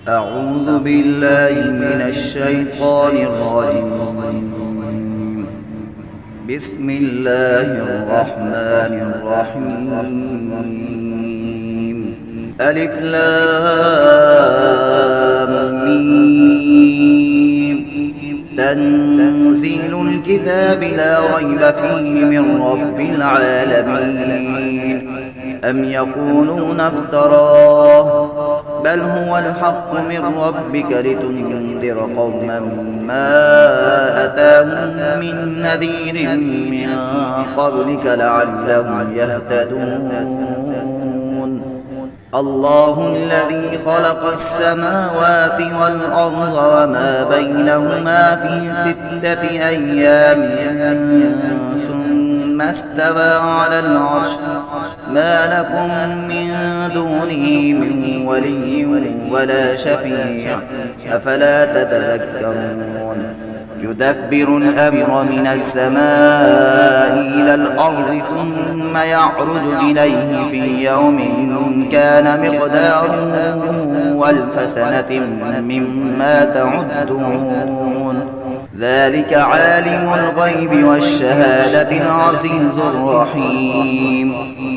أعوذ بالله من الشيطان الرجيم. بسم الله الرحمن الرحيم. ألف لام ميم. تنزيل الكتاب لا ريب فيه من رب العالمين. أم يقولون افتراه بل هو الحق من ربك لتنذر قوما ما أتاهم من نذير من قبلك لعلهم يهتدون. الله الذي خلق السماوات والأرض وما بينهما في 6 أيام ثم استوى على العرش ما لكم من دونه من ولي ولا شفيع أفلا تتذكرون. يدبر الأمر من السماء إلى الأرض ثم يعرج إليه في يوم كان مقداره 1000 سنة مما تعدون. ذلك عالم الغيب والشهادة العزيز الرحيم.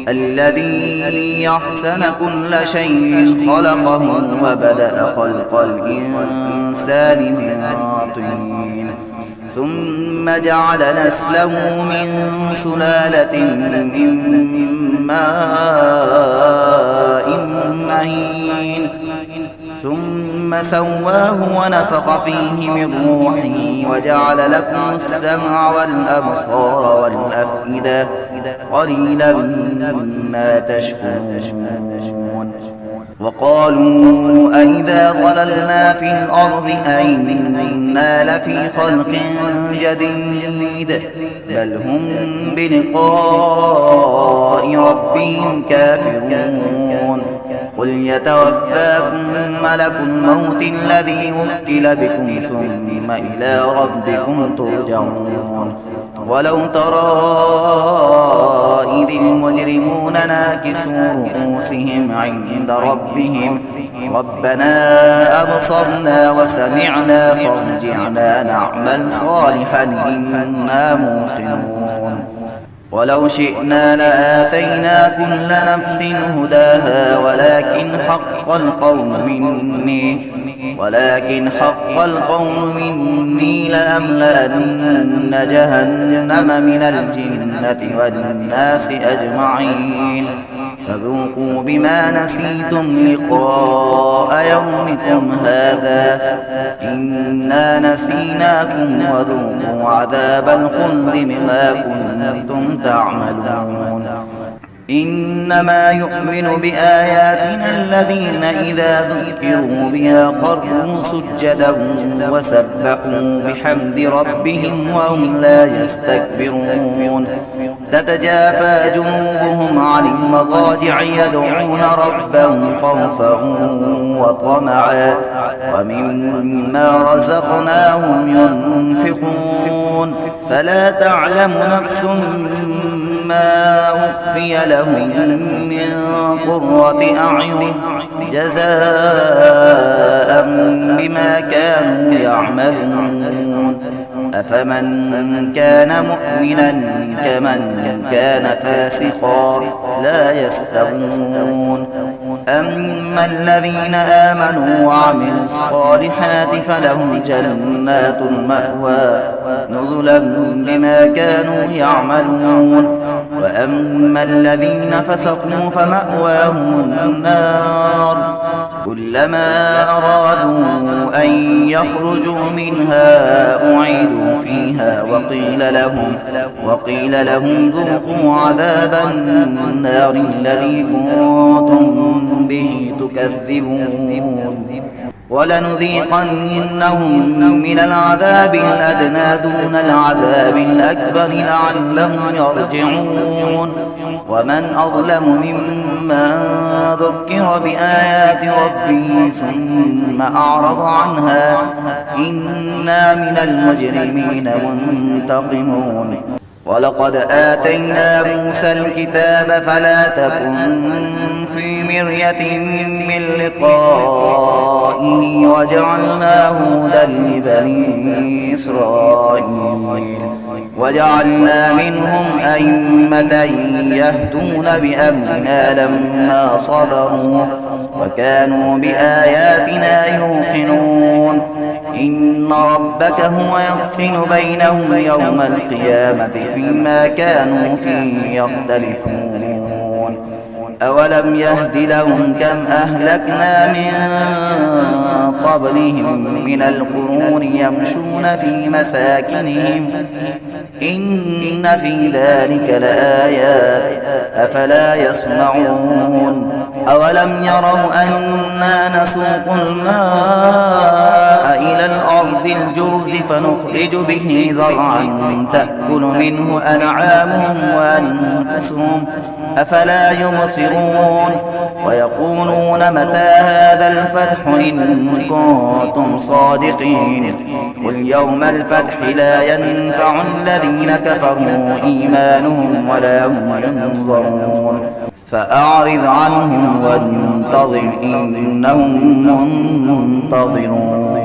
الذي يحسن كل شيء خلقه وبدأ خلق الإنسان من طين ثم جعل نسله من سلالة من ماء مهين ثم سواه ونفخ فيه من روحه وجعل لكم السمع والأبصار والأفئدة قليلا ما تشكرون. وقالوا أئذا ضللنا في الأرض أئنا لفي خلق جديد بل هم بلقاء ربهم كافرون. قل يتوفاكم ملك الموت الذي وكل بكم ثم إلى ربكم ترجعون. ولو ترى إذ المجرمون ناكسوا رؤوسهم عند ربهم ربنا أبصرنا وسمعنا فارجعنا نعمل صالحا إنا موقنون. ولو شئنا لآتينا كل نفس هداها ولكن حق القول مني لأملأن جهنم من الجنة والناس أجمعين. فذوقوا بما نسيتم لقاء يومكم هذا إنا نسيناكم وذوقوا عذاب الخلد بما كنتم تعملون. إنما يؤمن بآياتنا الذين إذا ذكروا بها خروا سجدا وسبحوا بحمد ربهم وهم لا يستكبرون. تتجافى جنوبهم عن المضاجع يدعون ربهم خوفا وطمعا ومما رزقناهم ينفقون. فلا تعلم نفس ما أخفي لهم من قرة أعين جزاء بما كانوا يعملون. أفمن كان مؤمنا كمن كان فاسقا لا يستوون. أما الذين آمنوا وعملوا الصالحات فلهم جنات المأوى نزلا بما كانوا يعملون. وأما الذين فسقوا فمأواهم النار كلما أرادوا أن يخرجوا منها أعيدوا فيها وقيل لهم ذوقوا عذاب النار الذي كنتم به تكذبون. ولنذيقنهم من العذاب الأدنى دون العذاب الأكبر لعلهم يرجعون. ومن أظلم ممن ذكر بآيات ربه ثم أعرض عنها إنا من المجرمين منتقمون. ولقد آتينا موسى الكتاب فلا تكن في مرية من لقائه وجعلناه هدى لبني إسرائيل وجعلنا منهم أئمة يهدون بأمرنا لما صبروا وكانوا بآياتنا يوقنون إن ربك هو يفصل بينهم يوم القيامة فيما كانوا فيه يختلفون أولم يهد لهم كم أهلكنا من قبلهم من القرون يمشون في مساكنهم إن في ذلك لآيات أفلا يسمعون أولم يروا أنا نسوق الماء إلى الأرض الجرز فنخرج به زرعا تأكل منه أنعامهم وأنفسهم أفلا يبصرون ويقولون متى هذا الفتح إن كنتم صادقين قل يوم الفتح لا ينفع الذين كفروا إيمانهم ولا هم ينظرون فأعرض عنهم وانتظر إنهم منتظرون